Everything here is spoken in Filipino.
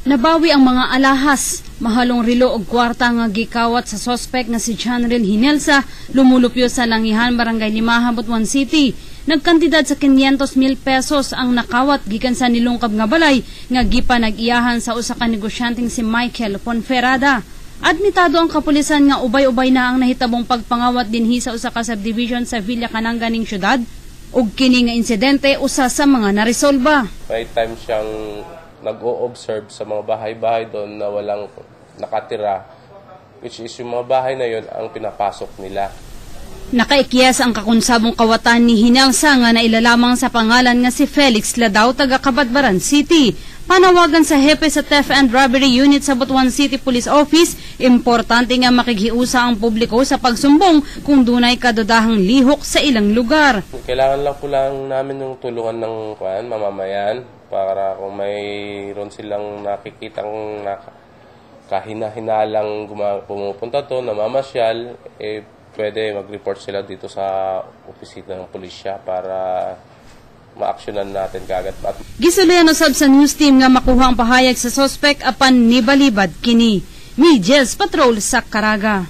Nabawi ang mga alahas, mahalong relo og kwarta nga gikawat sa sospek nga si Janril Hinelsa, lumulupyo sa Langihan, Barangay Limaha, Butuan City. Nagkantidad sa 500,000 pesos ang nakawat gikan sa nilungkab nga balay nga gipanag-iyahan sa usa ka negosyanteng si Michael Ponferrada. Admitado ang kapulisan nga ubay-ubay na ang nahitabong pagpangawat dinhi sa usa ka subdivision sa Villa Cananga ning syudad. Ug kini nga insidente usa sa mga naresolba. May time siyang nag-o-observe sa mga bahay-bahay doon na walang nakatira, which is yung mga bahay na yon ang pinapasok nila. Nakaikyas ang kakunsabong kawatan ni Hinelsa nga nailalamang sa pangalan nga si Felix Ladao, taga Cabatbaran City. Panawagan sa hepe sa Theft and Robbery Unit sa Butuan City Police Office, importante nga makighiusa ang publiko sa pagsumbong kung dunay kadudahang lihok sa ilang lugar. Kailangan lang po lang namin yung tulungan ng mamamayan para kung mayroon silang nakikitang kahina-hinalang pumupunta to, namamasyal, pwede mag-report sila dito sa opisina ng pulisya para ma-actionan natin kagad. Gisulian usab sa news team nga makuha ang pahayag sa suspect apan nibalibad kini. Mijels Patrol sa Caraga.